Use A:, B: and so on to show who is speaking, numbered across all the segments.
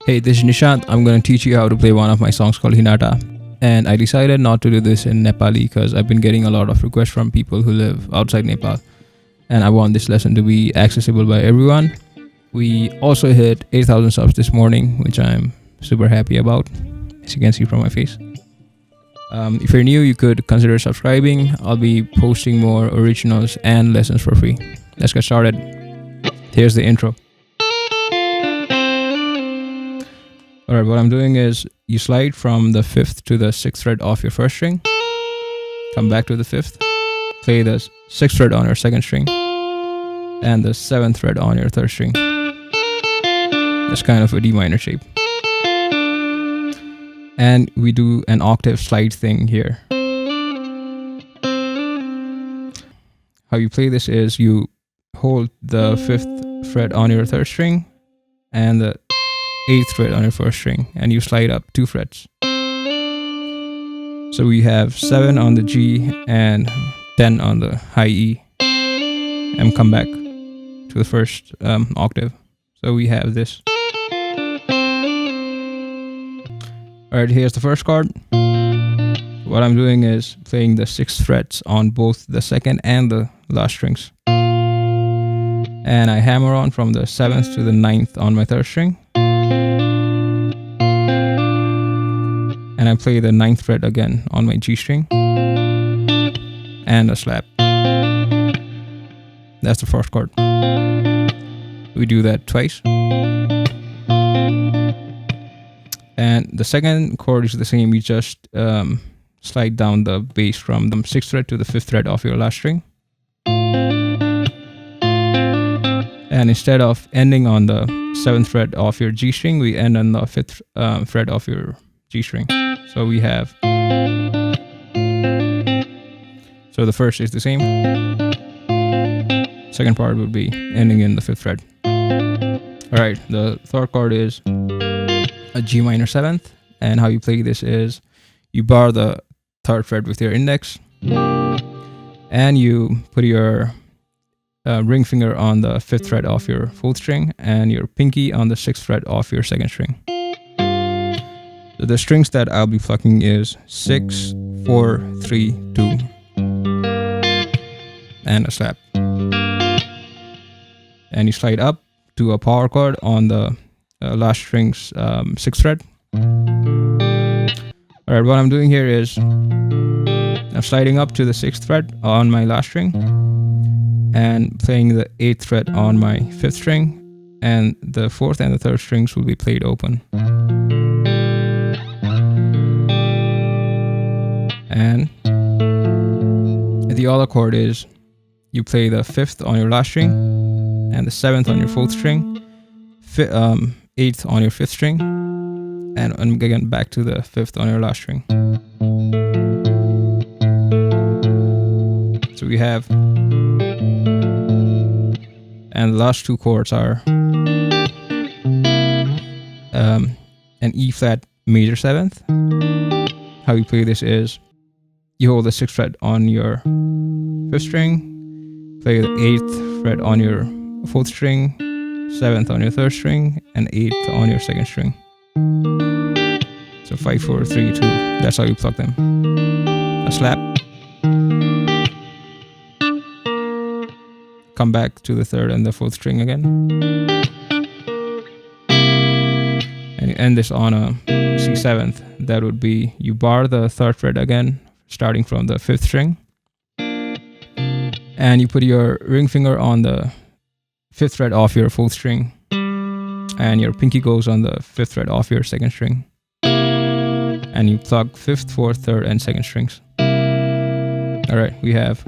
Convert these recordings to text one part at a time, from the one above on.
A: Hey, this is Nishant. I'm going to teach you how to play one of my songs called Hinata. And I decided not to do this in Nepali because I've been getting a lot of requests from people who live outside Nepal. And I want this lesson to be accessible by everyone. We also hit 8,000 subs this morning, which I'm super happy about, as you can see from my face. If you're new, you could consider subscribing. I'll be posting more originals and lessons for free. Let's get started. Here's the intro. Alright, what I'm doing is you slide from the 5th to the 6th fret of your first string, come back to the 5th, play the 6th fret on your 2nd string, and the 7th fret on your 3rd string. It's kind of a D minor shape. And we do an octave slide thing here. How you play this is you hold the 5th fret on your 3rd string and the 8th fret on your 1st string, and you slide up 2 frets. So we have 7 on the G and 10 on the high E, and come back to the first octave. So we have this. Alright, here's the first chord. What I'm doing is playing the 6th frets on both the 2nd and the last strings. And I hammer on from the 7th to the 9th on my 3rd string. And I play the 9th fret again on my G string. And a slap. That's the first chord. We do that twice. And the second chord is the same. You just slide down the bass from the 6th fret to the 5th fret of your last string. And instead of ending on the 7th fret of your G string, we end on the 5th fret of your G string. So we have, so the first is the same. Second part would be ending in the 5th fret. Alright, the third chord is a G minor 7th. And how you play this is you bar the 3rd fret with your index. And you put your ring finger on the 5th fret of your 4th string and your pinky on the 6th fret of your 2nd string. So the strings that I'll be plucking is 6, 4, 3, 2, and a slap. And you slide up to a power chord on the last string's 6th fret. Alright, what I'm doing here is I'm sliding up to the 6th fret on my last string and playing the 8th fret on my 5th string, and the 4th and the 3rd strings will be played open. And the other chord is you play the 5th on your last string and the 7th on your 4th string, 8th on your 5th string, and again back to the 5th on your last string. So we have, and the last two chords are an E flat major 7th. How you play this is you hold the 6th fret on your 5th string, play the 8th fret on your 4th string, 7th on your 3rd string, and 8th on your 2nd string. So 5, 4, 3, 2. That's how you pluck them. A slap. Come back to the 3rd and the 4th string again. And you end this on a C7th. That would be you bar the 3rd fret again, starting from the 5th string. And you put your ring finger on the 5th fret of your 4th string. And your pinky goes on the 5th fret of your 2nd string. And you pluck 5th, 4th, 3rd, and 2nd strings. Alright, we have.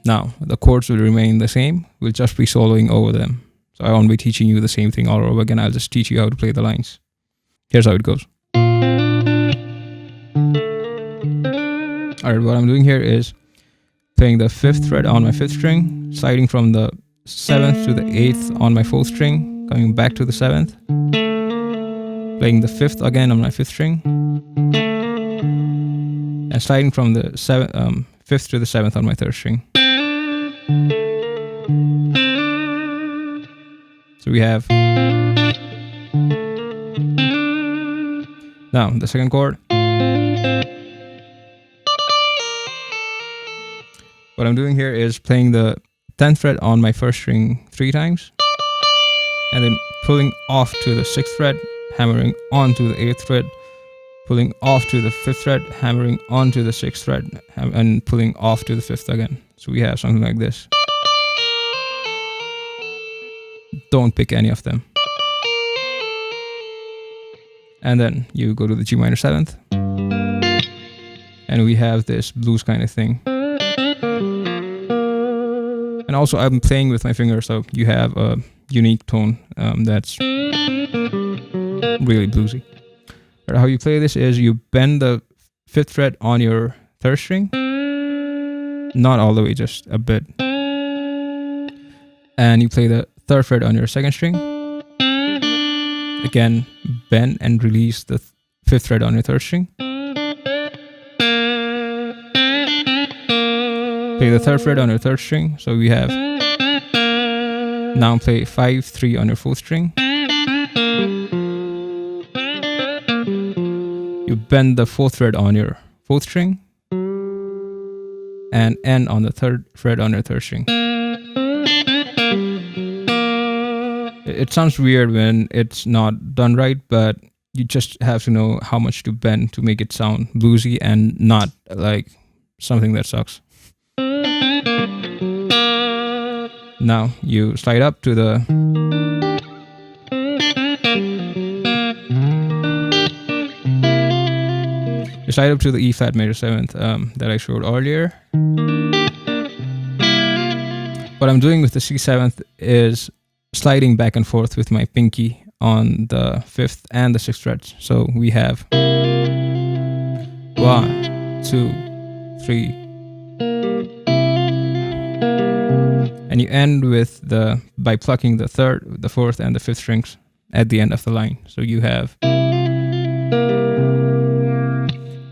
A: Now, the chords will remain the same. We'll just be soloing over them. So I won't be teaching you the same thing all over again. I'll just teach you how to play the lines. Here's how it goes. Alright, what I'm doing here is playing the 5th fret on my 5th string, sliding from the 7th to the 8th on my 4th string, coming back to the 7th, playing the 5th again on my 5th string, and sliding from the 5th to the 7th on my 3rd string. So we have now the second chord. What I'm doing here is playing the 10th fret on my first string 3 times, and then pulling off to the 6th fret, hammering onto the 8th fret, pulling off to the 5th fret, hammering onto the 6th fret, and pulling off to the 5th again. So we have something like this. Don't pick any of them. And then you go to the G minor 7th, and we have this blues kind of thing. And also I'm playing with my finger, so you have a unique tone that's really bluesy. But how you play this is you bend the 5th fret on your 3rd string, not all the way, just a bit, and you play the 3rd fret on your 2nd string. Again, bend and release the 5th fret on your 3rd string. Play the 3rd fret on your 3rd string. So we have now play 5, 3 on your 4th string. You bend the 4th fret on your 4th string and end on the 3rd fret on your 3rd string. It sounds weird when it's not done right, but you just have to know how much to bend to make it sound bluesy and not like something that sucks. Now you slide up to the E flat major 7th that I showed earlier. What I'm doing with the C7th is sliding back and forth with my pinky on the 5th and the 6th frets. So we have 1, 2, 3, and you end with by plucking the 3rd, the 4th, and the 5th strings at the end of the line. So you have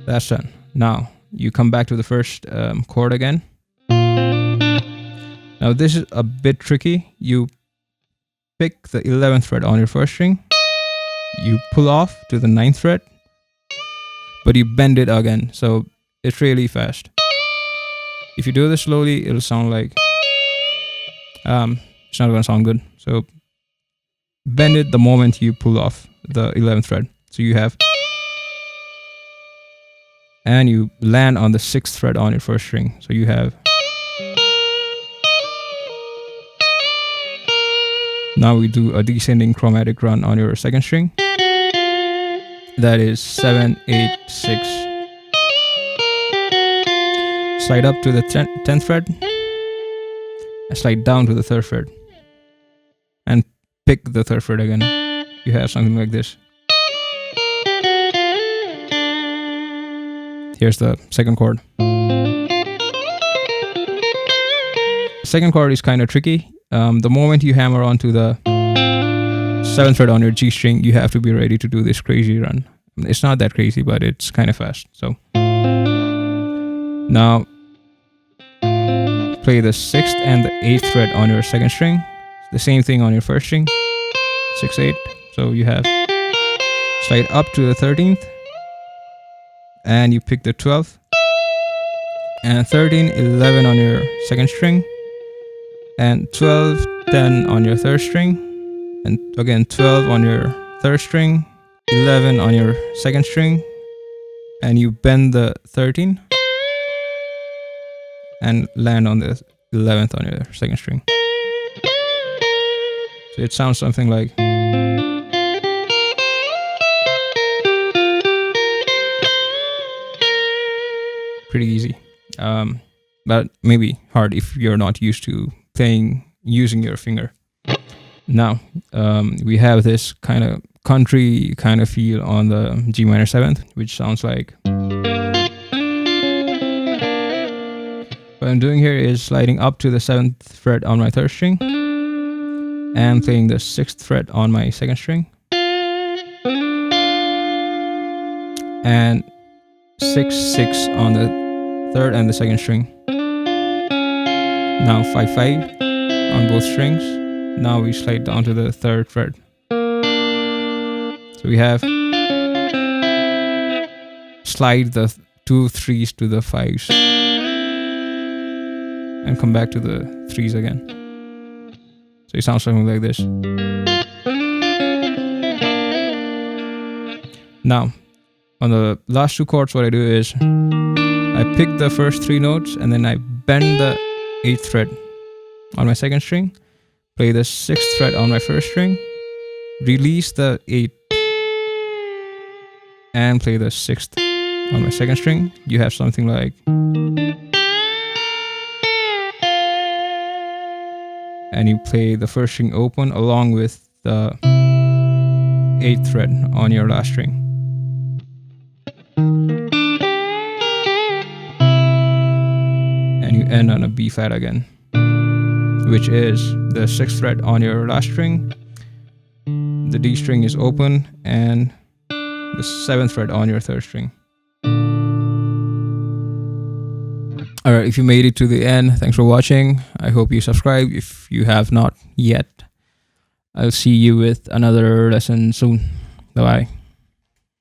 A: that's done. Now you come back to the first chord again. Now this is a bit tricky. You pick the 11th fret on your 1st string, you pull off to the 9th fret, but you bend it again, so it's really fast. If you do this slowly, it'll sound like it's not gonna sound good. So bend it the moment you pull off the 11th fret. So you have, and you land on the 6th fret on your 1st string. So you have, now we do a descending chromatic run on your 2nd string. That is 7, 8, 6. Slide up to the 10th fret, and slide down to the 3rd fret, and pick the 3rd fret again. You have something like this. Here's the second chord. Second chord is kind of tricky. The moment you hammer onto the 7th fret on your G string, you have to be ready to do this crazy run. It's not that crazy, but it's kind of fast. So now play the 6th and the 8th fret on your 2nd string. The same thing on your 1st string, 6, 8. So you have slide up to the 13th, and you pick the 12th, and 13, 11 on your 2nd string, and 12, 10 on your 3rd string, and again 12 on your 3rd string, 11 on your 2nd string, and you bend the 13 and land on the 11th on your 2nd string. So it sounds something like, pretty easy, but maybe hard if you're not used to playing using your finger. Now we have this kind of country kind of feel on the G minor 7th, which sounds like, what I'm doing here is sliding up to the 7th fret on my 3rd string and playing the 6th fret on my 2nd string, and 6, 6 on the 3rd and the 2nd string. Now 5, 5 on both strings, Now we slide down to the 3rd fret. So we have slide the 2 3s to the 5s and come back to the 3s again. So it sounds something like this. Now, on the last 2 chords, what I do is I pick the first 3 notes and then I bend the 8th fret on my 2nd string, play the 6th fret on my 1st string, release the 8th, and play the 6th on my 2nd string. You have something like, and you play the 1st string open along with the 8th fret on your last string. And you end on a B flat again, which is the 6th fret on your last string, the D string is open, and the 7th fret on your 3rd string. Alright, if you made it to the end, thanks for watching. I hope you subscribe if you have not yet. I'll see you with another lesson soon. Bye bye.